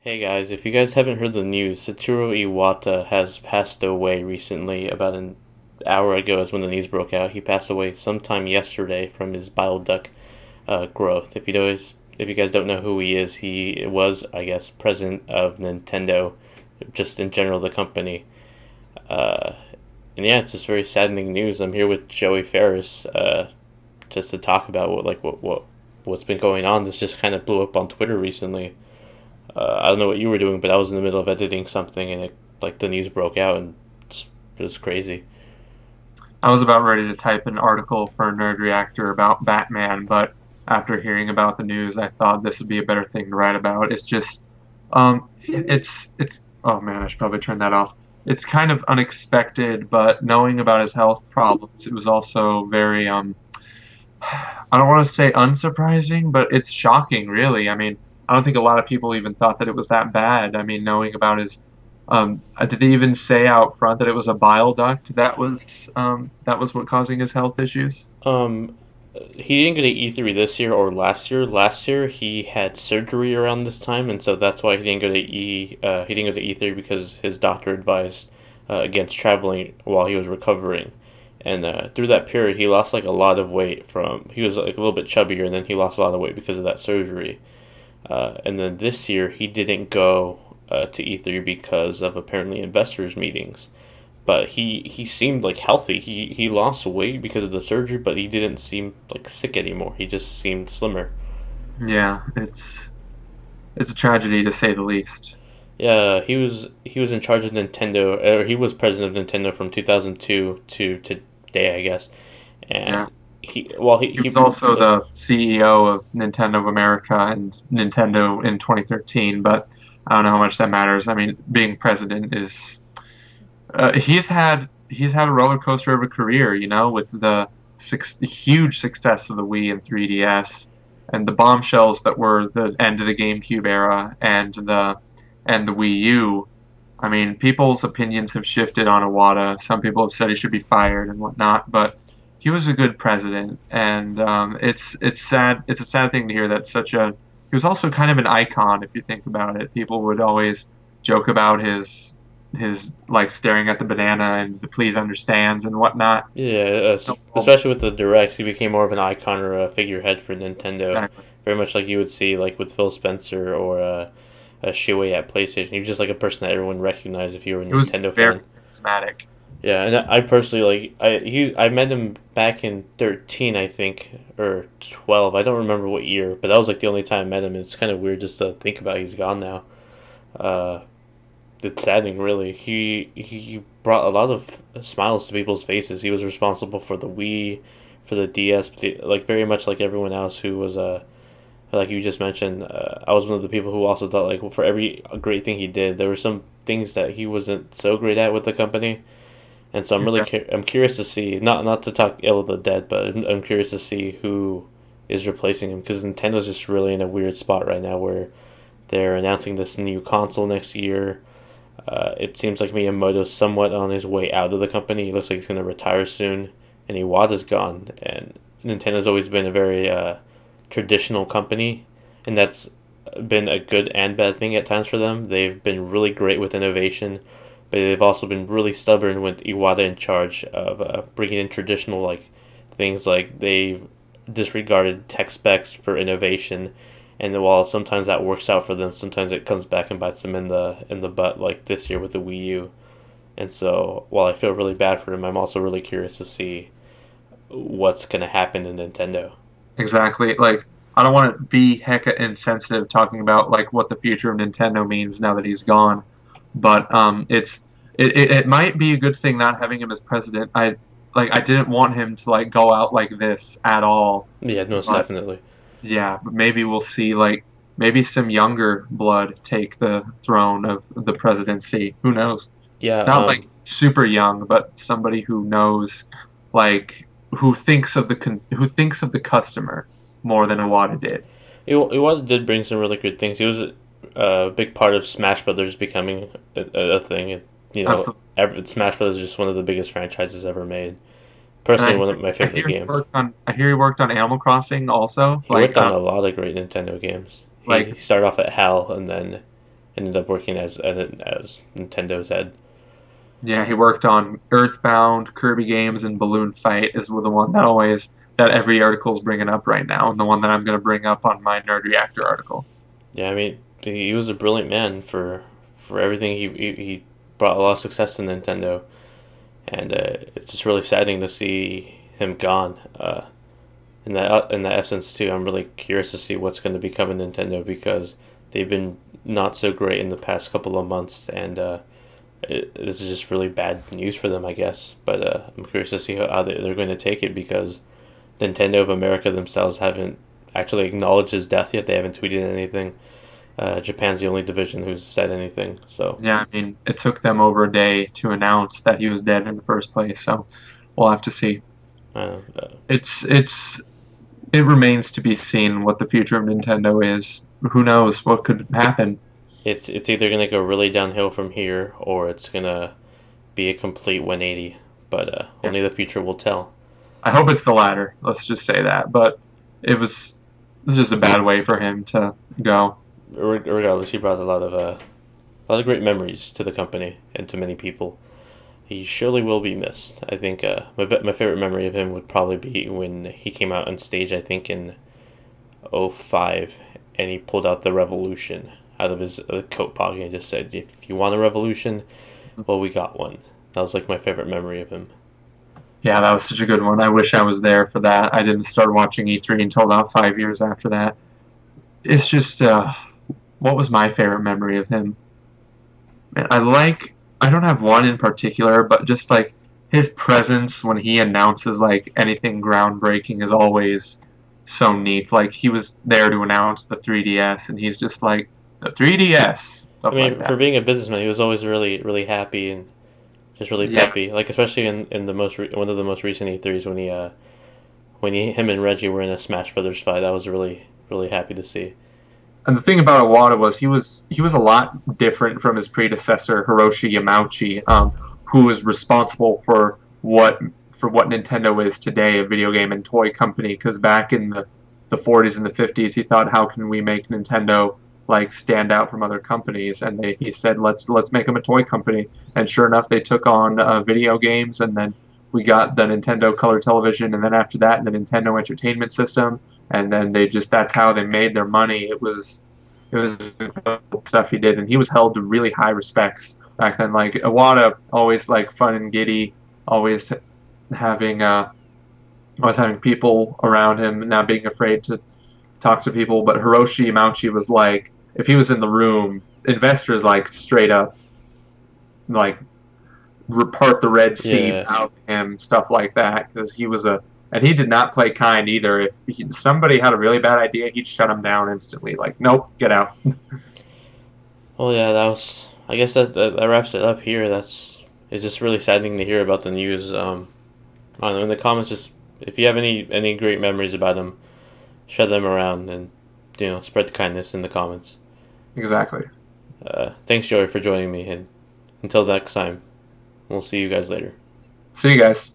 Hey guys, if you guys haven't heard the news, Satoru Iwata has passed away recently. About an hour ago is when the news broke out. He passed away sometime yesterday from his bile duct growth. If you guys don't know who he was, I guess, president of Nintendo, just in general the company. Uh, and yeah, it's just very saddening news. I'm here with Joey Ferris, just to talk about what's been going on. This just kind of blew up on Twitter recently. I don't know what you were doing, but I was in the middle of editing something, and the news broke out, and it was crazy. I was about ready to type an article for Nerd Reactor about Batman, but after hearing about the news, I thought this would be a better thing to write about. It's oh man, I should probably turn that off. It's kind of unexpected, but knowing about his health problems, it was also very I don't want to say unsurprising, but it's shocking, really. I mean, I don't think a lot of people even thought that it was that bad. I mean, knowing about his, did they even say out front that it was a bile duct that was what causing his health issues? Um, he didn't get an E3 this year or last year. Last year he had surgery around this time, and so that's why he didn't go to E3 because his doctor advised against traveling while he was recovering. And through that period, he lost like a lot of weight from he was like a little bit chubbier, and then he lost a lot of weight because of that surgery. And then this year, he didn't go to E3 because of apparently investors' meetings. But he seemed like healthy. He lost weight because of the surgery, but he didn't seem like sick anymore. He just seemed slimmer. Yeah, it's a tragedy to say the least. Yeah, he was in charge of Nintendo, or he was president of Nintendo from 2002 to today, I guess. Yeah. And he well He was he also the CEO of Nintendo of America and Nintendo in 2013, but I don't know how much that matters. I mean, being president is he's had a roller coaster of a career, with the huge success of the Wii and 3DS, and the bombshells that were the end of the GameCube era and the Wii U. I mean, people's opinions have shifted on Iwata. Some people have said he should be fired and whatnot, but he was a good president, and it's sad. It's a sad thing to hear that such a. He was also kind of an icon, if you think about it. People would always joke about his like staring at the banana and the please understands and whatnot. Yeah, So especially with the directs, he became more of an icon or a figurehead for Nintendo. exactly, Very much like you would see like with Phil Spencer or a Shuei at PlayStation. He was just like a person that everyone recognized if you were a he was Nintendo very fan. charismatic. Yeah, and I personally I met him back in 13, I think, or 12. I don't remember what year, but that was like the only time I met him. It's kind of weird just to think about. He's gone now. Uh, it's saddening, really. He brought a lot of smiles to people's faces. He was responsible for the Wii, for the DS, like very much like everyone else who was like you just mentioned. I was one of the people who also thought like for every great thing he did, there were some things that he wasn't so great at with the company. And so Exactly. I'm curious to see not to talk ill of the dead, but I'm curious to see who is replacing him because Nintendo's just really in a weird spot right now where they're announcing this new console next year. It seems like Miyamoto's somewhat on his way out of the company. He looks like he's going to retire soon, and Iwata's gone. And Nintendo's always been a very traditional company, and that's been a good and bad thing at times for them. They've been really great with innovation, but they've also been really stubborn with Iwata in charge of bringing in traditional things like they've disregarded tech specs for innovation, and while sometimes that works out for them, sometimes it comes back and bites them in the butt, like this year with the Wii U. And so, while I feel really bad for him, I'm also really curious to see what's gonna happen to Nintendo. Exactly. Like, I don't want to be hecka insensitive talking about like what the future of Nintendo means now that he's gone, but it might be a good thing not having him as president. I didn't want him to like go out like this at all, Yeah, most but definitely. yeah, but maybe we'll see like maybe some younger blood take the throne of the presidency. Who knows? Yeah, Not like super young, but somebody who knows, like who thinks of the customer more than Iwata did. Iwata did bring some really good things. He was a big part of Smash Brothers becoming a thing. You know, Absolutely. Smash Brothers is just one of the biggest franchises ever made. And Personally, one of my I favorite hear he games. worked on I hear he worked on Animal Crossing also. He worked on a lot of great Nintendo games. He Like started off at HAL and then ended up working as Nintendo's head. Yeah, he worked on Earthbound, Kirby games, and Balloon Fight is the one that every article is bringing up right now, and the one that I'm going to bring up on my Nerd Reactor article. Yeah, I mean, he was a brilliant man for everything. He brought a lot of success to Nintendo, and it's just really saddening to see him gone. In that essence too, I'm really curious to see what's going to become of Nintendo because they've been not so great in the past couple of months, and this is just really bad news for them, I guess. But I'm curious to see how they're going to take it because Nintendo of America themselves haven't actually acknowledged his death yet. They haven't tweeted anything. Japan's the only division who's said anything. So Yeah, I mean, it took them over a day to announce that he was dead in the first place, so we'll have to see. It's it remains to be seen what the future of Nintendo is. Who knows what could happen? it's either gonna go really downhill from here or it's gonna be a complete 180. But Yeah. only the future will tell. I hope it's the latter. Let's just say that. But it was just a bad way for him to go. Regardless, he brought a lot of great memories to the company and to many people. He surely will be missed. I think my favorite memory of him would probably be when he came out on stage. I think in '05, and he pulled out the revolution out of his coat pocket and just said, "If you want a revolution, well, we got one." That was like my favorite memory of him. Yeah, that was such a good one. I wish I was there for that. I didn't start watching E3 until about 5 years after that. It's just, what was my favorite memory of him? Man, I don't have one in particular, but just like his presence when he announces like anything groundbreaking is always so neat. Like he was there to announce the 3DS, and he's just like, the 3DS, I stuff like mean, for that. being a businessman, he was always really happy and just really Yeah. peppy. Like especially in one of the most recent E3s when him and Reggie were in a Smash Brothers fight. That was really happy to see. And the thing about Iwata was he was a lot different from his predecessor Hiroshi Yamauchi, who was responsible for what Nintendo is today, a video game and toy company. Because back in the 40s and the 50s, he thought, how can we make Nintendo like stand out from other companies? And he said, let's make them a toy company. And sure enough, they took on video games, and then we got the Nintendo Color Television, and then after that, the Nintendo Entertainment System, and then they just that's how they made their money. It was incredible stuff he did, and he was held to really high respects back then. Like Iwata, always like fun and giddy, always having always having people around him, not being afraid to talk to people. But Hiroshi Yamauchi was like, if he was in the room, investors like straight up like repart the Red Sea Yeah. out him, stuff like that, because he was a and he did not play kind either. If somebody had a really bad idea, he'd shut him down instantly. Like, nope, get out. Well, yeah, that was. I guess that wraps it up here. It's just really saddening to hear about the news. I don't know, in the comments, just if you have any great memories about him, share them around and spread the kindness in the comments. Exactly. Thanks, Joey, for joining me, and until next time, we'll see you guys later. See you guys.